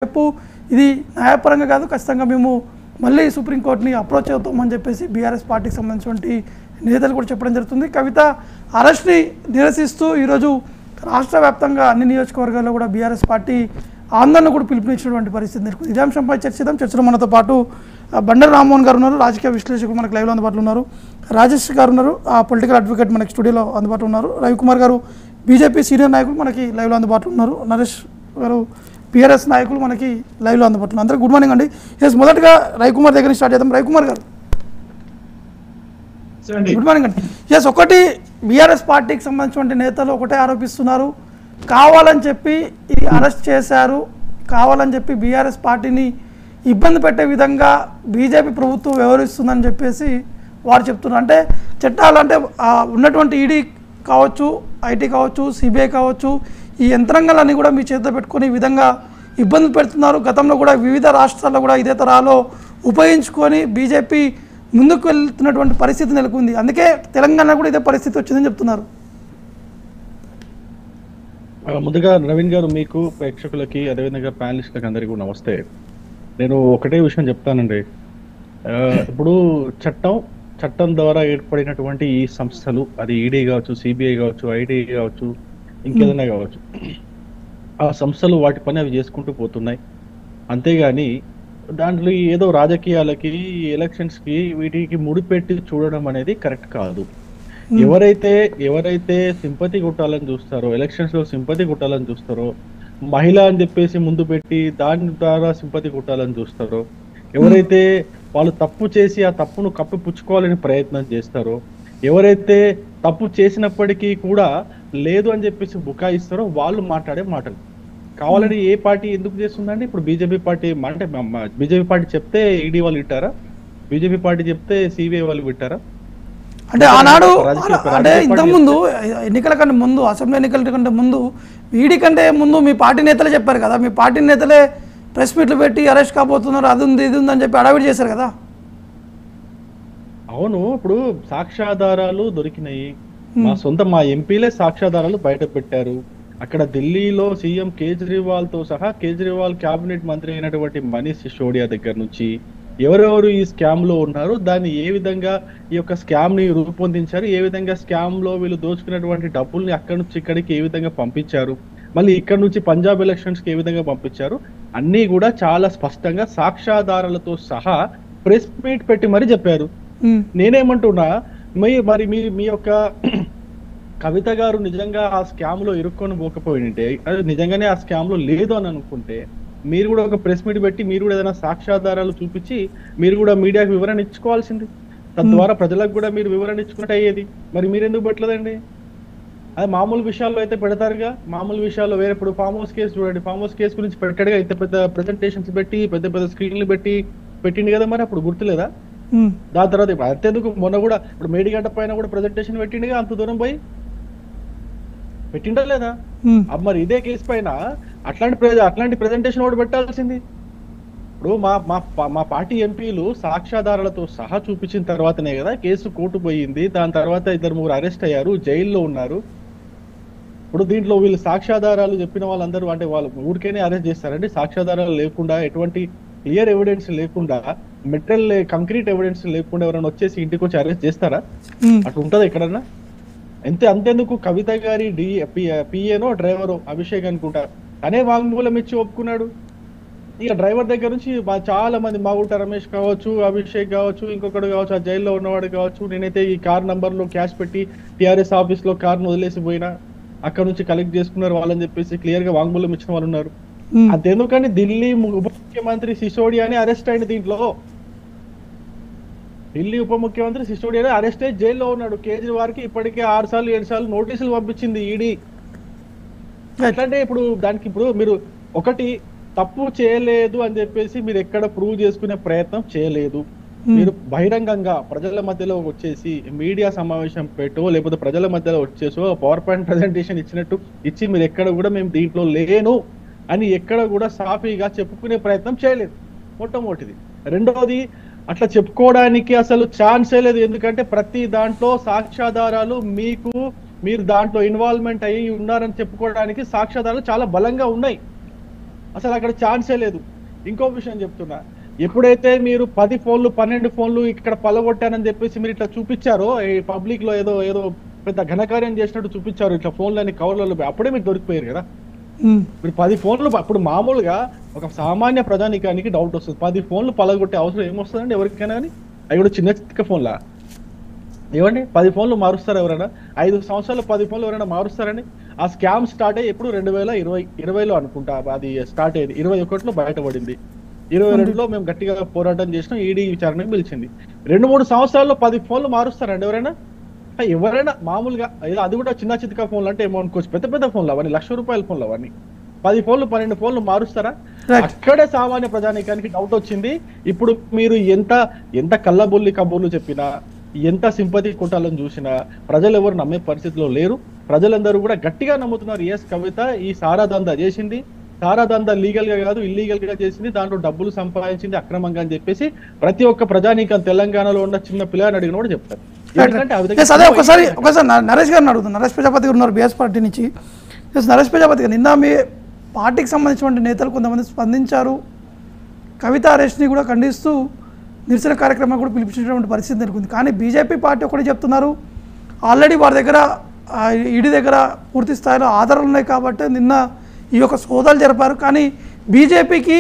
రేపు ఇది న్యాయపరంగా కాదు, ఖచ్చితంగా మేము మళ్ళీ సుప్రీంకోర్టుని అప్రోచ్ అవుతామని చెప్పేసి బీఆర్ఎస్ పార్టీకి సంబంధించినటువంటి నేతలు కూడా చెప్పడం జరుగుతుంది. కవిత అరెస్ట్ని నిరసిస్తూ ఈరోజు రాష్ట్ర వ్యాప్తంగా అన్ని నియోజకవర్గాల్లో కూడా బీఆర్ఎస్ పార్టీ ఆందోళన కూడా పిలుపునిచ్చినటువంటి పరిస్థితి నెలకొంది. ఇదే అంశంపై చర్చిద్దాం. చర్చలో మనతో పాటు బండారు రామ్మోహన్ గారు ఉన్నారు, రాజకీయ విశ్లేషకులు మనకు లైవ్లో అందుబాటులో ఉన్నారు. రాజేష్ గారు ఉన్నారు, పొలిటికల్ అడ్వకేట్ మనకి స్టూడియోలో అందుబాటులో ఉన్నారు. రవికుమార్ గారు బీజేపీ సీనియర్ నాయకులు మనకి లైవ్లో అందుబాటులో ఉన్నారు. నరేష్ గారు బీఆర్ఎస్ నాయకులు మనకి లైవ్లో అందుబాటులో. అందరికీ గుడ్ మార్నింగ్ అండి. ఎస్, మొదటగా రవికుమార్ దగ్గర స్టార్ట్ చేద్దాం. రవికుమార్ గారు గుడ్ మార్నింగ్ అండి. ఎస్, ఒకటి బీఆర్ఎస్ పార్టీకి సంబంధించిన నేతలు ఒకటే ఆరోపిస్తున్నారు, కావాలని చెప్పి ఇది అరెస్ట్ చేశారు, కావాలని చెప్పి బీఆర్ఎస్ పార్టీని ఇబ్బంది పెట్టే విధంగా బీజేపీ ప్రభుత్వం వ్యవహరిస్తుందని చెప్పేసి వారు చెప్తున్నారు. అంటే చట్టాలు అంటే ఉన్నటువంటి ఈడీ కావచ్చు, ఐటీ కావచ్చు, సిబిఐ కావచ్చు, ఈ యంత్రాంగాలన్నీ కూడా మీ చేతిలో పెట్టుకొని ఈ విధంగా ఇబ్బందులు పెడుతున్నారు. గతంలో కూడా వివిధ రాష్ట్రాల్లో కూడా ఇదే తరహాలో ఉపయోగించుకొని బీజేపీ ముందుకు వెళ్తున్నటువంటి పరిస్థితి నెలకొంది. అందుకే తెలంగాణ కూడా ఇదే పరిస్థితి వచ్చిందని చెప్తున్నారు. ముందుగా నవీన్ గారు, మీకు ప్రేక్షకులకి అదేవిధంగా ప్యానలిస్టులకి అందరికీ నమస్తే. నేను ఒకటే విషయం చెప్తానండి. ఇప్పుడు చట్టం ద్వారా ఏర్పడినటువంటి ఈ సంస్థలు, అది ఈడీ కావచ్చు, సిబిఐ కావచ్చు, ఐటీ కావచ్చు, ఇంకేదైనా కావచ్చు, ఆ సంస్థలు వాటి పని అవి చేసుకుంటూ పోతున్నాయి. అంతేగాని దాంట్లో ఏదో రాజకీయాలకి, ఎలక్షన్స్ కి, వీటికి ముడిపెట్టి చూడడం అనేది కరెక్ట్ కాదు. ఎవరైతే సింపతి కొట్టాలని చూస్తారో, ఎలక్షన్స్ లో సింపతి కొట్టాలని చూస్తారో, మహిళ అని చెప్పేసి ముందు పెట్టి దాని ద్వారా సింపతి కొట్టాలని చూస్తారో, ఎవరైతే వాళ్ళు తప్పు చేసి ఆ తప్పును కప్పిపుచ్చుకోవాలని ప్రయత్నం చేస్తారో, ఎవరైతే తప్పు చేసినప్పటికీ కూడా లేదు అని చెప్పేసి బుకాయిస్తారో వాళ్ళు మాట్లాడే మాటలు. కావాలని ఏ పార్టీ ఎందుకు చేస్తుందండి? ఇప్పుడు బీజేపీ పార్టీ అంటే బీజేపీ పార్టీ చెప్తే ఈడీ వాళ్ళు వింటారా? బీజేపీ పార్టీ చెప్తే సిబిఐ వాళ్ళు వింటారా? అంటే ఆనాడు అంటే ఇంతకుముందు ఎన్నికల కంటే ముందు, అసెంబ్లీ ఎన్నికల కంటే ముందు, ఈడీ కంటే ముందు మీ పార్టీ నేతలే చెప్పారు కదా, మీ పార్టీ నేతలే ప్రెస్ మీట్లు పెట్టి అరెస్ట్ కాబోతున్నారు, అది ఉంది ఇది ఉంది అని చెప్పి అడావిడి చేశారు కదా. అవును, ఇప్పుడు సాక్ష్యాధారాలు దొరికినాయి. మా ఎంపీలే సాక్ష్యాధారాలు బయట పెట్టారు. అక్కడ ఢిల్లీలో సీఎం కేజ్రీవాల్ తో సహా, కేజ్రీవాల్ క్యాబినెట్ మంత్రి అయినటువంటి మనీష్ సిసోడియా దగ్గర నుంచి ఎవరెవరు ఈ స్కామ్ లో ఉన్నారు, దాన్ని ఏ విధంగా ఈ యొక్క స్కామ్ ని రూపొందించారు, ఏ విధంగా స్కామ్ లో వీళ్ళు దోచుకున్నటువంటి డబ్బుల్ని అక్కడి నుంచి ఇక్కడికి ఏ విధంగా పంపించారు, మళ్ళీ ఇక్కడ నుంచి పంజాబ్ ఎలక్షన్స్ కి ఏ విధంగా పంపించారు, అన్ని కూడా చాలా స్పష్టంగా సాక్ష్యాధారాలతో సహా ప్రెస్ మీట్ పెట్టి మరి చెప్పారు. నేనేమంటున్నా, మరి మీ యొక్క కవిత గారు నిజంగా ఆ స్కామ్ లో ఇరుక్కొని పోకపోయింటే, అది నిజంగానే ఆ స్కామ్ లో లేదు అని అనుకుంటే, మీరు కూడా ఒక ప్రెస్ మీట్ పెట్టి మీరు కూడా ఏదైనా సాక్ష్యాధారాలు చూపించి మీరు కూడా మీడియాకు వివరణ ఇచ్చుకోవాల్సింది. తద్వారా ప్రజలకు కూడా మీరు వివరణ ఇచ్చుకుంటే అయ్యేది. మరి మీరు ఎందుకు పెట్టలేదండి? అది మామూలు విషయాల్లో అయితే పెడతారుగా. మామూలు విషయాల్లో వేరే, ఇప్పుడు ఫామ్ హౌస్ కేసు చూడండి, ఫామ్ హౌస్ కేసు గురించి పెట్టాడుగా, ఇంత పెద్ద ప్రెజెంటేషన్స్ పెట్టి పెద్ద పెద్ద స్క్రీన్లు పెట్టి పెట్టింది కదా, మరి అప్పుడు గుర్తులేదా? దాని తర్వాత అంతేందుకు మొన్న కూడా ఇప్పుడు మేడిగడ్డ పైన కూడా ప్రెజెంటేషన్ పెట్టిండిగా, అంత దూరం పోయి పెట్టిండా లేదా? మరి ఇదే కేసు పైన అట్లాంటి ప్రెజెంటేషన్ కూడా పెట్టాల్సింది. ఇప్పుడు మా పార్టీ ఎంపీలు సాక్ష్యాధారాలతో సహా చూపించిన తర్వాతనే కదా కేసు కోర్టు పోయింది. దాని తర్వాత 2-3 అరెస్ట్ అయ్యారు, జైల్లో ఉన్నారు. ఇప్పుడు దీంట్లో వీళ్ళు సాక్ష్యాధారాలు చెప్పిన వాళ్ళందరూ అంటే వాళ్ళు ఊరికేనే అరెస్ట్ చేస్తారండి? సాక్ష్యాధారాలు లేకుండా, ఎటువంటి క్లియర్ ఎవిడెన్స్ లేకుండా, మెటీరియల్ కంక్రీట్ ఎవిడెన్స్ లేకుండా ఎవరైనా వచ్చేసి ఇంటికి వచ్చి అరెస్ట్ చేస్తారా? అట్లా ఉంటుందా ఎక్కడన్నా? అంతేందుకు కవిత గారి పిఏనో డ్రైవరో అభిషేక్ అనుకుంటా, అనే వాంగ్మూలం ఇచ్చి ఒప్పుకున్నాడు. ఇక డ్రైవర్ దగ్గర నుంచి చాలా మంది మాగుంట రమేష్ కావచ్చు, అభిషేక్ కావచ్చు, ఇంకొకటి కావచ్చు, ఆ జైల్లో ఉన్నవాడు కావచ్చు, నేనైతే ఈ కార్ నంబర్ లో క్యాష్ పెట్టి టిఆర్ఎస్ ఆఫీస్ లో కార్ ను వదిలేసి పోయినా, అక్కడ నుంచి కలెక్ట్ చేసుకున్నారు వాళ్ళని చెప్పేసి క్లియర్ గా వాంగ్మూలం ఇచ్చిన వాళ్ళు ఉన్నారు. అంతేందుకని ఢిల్లీ ఉప ముఖ్యమంత్రి సిసోడియాని అరెస్ట్ అయింది. దీంట్లో ఢిల్లీ ఉప ముఖ్యమంత్రి సిసోడియా అరెస్ట్ అయ్యి జైల్లో ఉన్నాడు. కేజ్రీవాల్ కి ఇప్పటికే 6 సార్లు 7 సార్లు నోటీసులు పంపించింది ఈడీ. ఎట్లంటే ఇప్పుడు దానికి ఇప్పుడు మీరు ఒకటి తప్పు చేయలేదు అని చెప్పేసి మీరు ఎక్కడ ప్రూవ్ చేసుకునే ప్రయత్నం చేయలేదు. మీరు బహిరంగంగా ప్రజల మధ్యలో వచ్చేసి మీడియా సమావేశం పెట్టో, లేకపోతే ప్రజల మధ్యలో వచ్చేసో పవర్ పాయింట్ ప్రెజెంటేషన్ ఇచ్చి మీరు ఎక్కడ కూడా మేము దీంట్లో లేను అని ఎక్కడ కూడా సాఫీగా చెప్పుకునే ప్రయత్నం చేయలేదు. మొట్టమొదటిది. రెండవది, అట్లా చెప్పుకోవడానికి అసలు ఛాన్సే లేదు. ఎందుకంటే ప్రతి దాంట్లో సాక్ష్యాధారాలు మీరు దాంట్లో ఇన్వాల్వ్మెంట్ అయ్యి ఉన్నారని చెప్పుకోవడానికి సాక్ష్యాధారాలు చాలా బలంగా ఉన్నాయి. అసలు అక్కడ ఛాన్సే లేదు. ఇంకో విషయం చెప్తున్నా, ఎప్పుడైతే మీరు 10 ఫోన్లు 12 ఫోన్లు ఇక్కడ పలగొట్టానని చెప్పేసి మీరు ఇట్లా చూపించారో, ఈ పబ్లిక్ లో ఏదో ఏదో పెద్ద ఘనకార్యం చేసినట్టు చూపించారు ఇట్లా ఫోన్లని కవర్లలో, అప్పుడే మీరు దొరికిపోయారు కదా. మీరు 10 ఫోన్లు, అప్పుడు మామూలుగా ఒక సామాన్య ప్రజానికానికి డౌట్ వస్తుంది, 10 ఫోన్లు పలగొట్టే అవసరం ఏమొస్తుందండి ఎవరికైనా కానీ? అవి కూడా చిన్న చిక్క ఫోన్లా ఏమండి? 10 ఫోన్లు మారుస్తారు ఎవరైనా? 5 సంవత్సరాలు 10 ఫోన్లు ఎవరైనా మారుస్తారండి? ఆ స్కామ్ స్టార్ట్ అయ్యి ఎప్పుడు 2020లో అనుకుంటా అది స్టార్ట్ అయ్యింది. 21లో బయటపడింది. 22లో మేము గట్టిగా పోరాటం చేసినాం, ఈడీ విచారణకు పిలిచింది. 2-3 సంవత్సరాల్లో 10 ఫోన్లు మారుస్తారండి ఎవరైనా? ఎవరైనా మామూలుగా ఏదో అది కూడా చిన్న చితక ఫోన్లు అంటే ఏమో అనుకోవచ్చు, పెద్ద పెద్ద ఫోన్లు అవన్నీ ₹1,00,000 ఫోన్లు అవన్నీ 10 ఫోన్లు 12 ఫోన్లు మారుస్తారా? అక్కడే సామాన్య ప్రజానీకానికి డౌట్ వచ్చింది. ఇప్పుడు మీరు ఎంత కళ్ళబొల్లి కబుర్లు చెప్పినా, ఎంత సింపతి కుట్టాలని చూసినా ప్రజలు ఎవరు నమ్మే పరిస్థితిలో లేరు. ప్రజలందరూ కూడా గట్టిగా నమ్ముతున్నారు, ఎస్ కవిత ఈ సారా దందా చేసింది, సారా దందా లీగల్ గా కాదు ఇల్లీగల్ గా చేసింది, దాంట్లో డబ్బులు సంపాదించింది అక్రమంగా అని చెప్పేసి ప్రతి ఒక్క ప్రజానీకం తెలంగాణలో ఉన్న చిన్న పిల్లని అడిగిన కూడా చెప్తారు. అదే ఒకసారి నరేష్ గారిని అడుగుతాను. నరేష్ ప్రజాపతి గారు ఉన్నారు బీఎస్ పార్టీ నుంచి. నరేష్ ప్రజాపతి గారు, నిన్న మీ పార్టీకి సంబంధించిన నేతలు కొంతమంది స్పందించారు, కవిత అరెస్ట్ని కూడా ఖండిస్తూ నిరసన కార్యక్రమం కూడా పిలిపించినటువంటి పరిస్థితి నెలకొంది. కానీ బీజేపీ పార్టీ ఒకటి చెప్తున్నారు, ఆల్రెడీ వారి దగ్గర ఈడీ దగ్గర పూర్తి స్థాయిలో ఆధారాలు ఉన్నాయి కాబట్టి నిన్న ఈ యొక్క సోదాలు జరిపారు. కానీ బీజేపీకి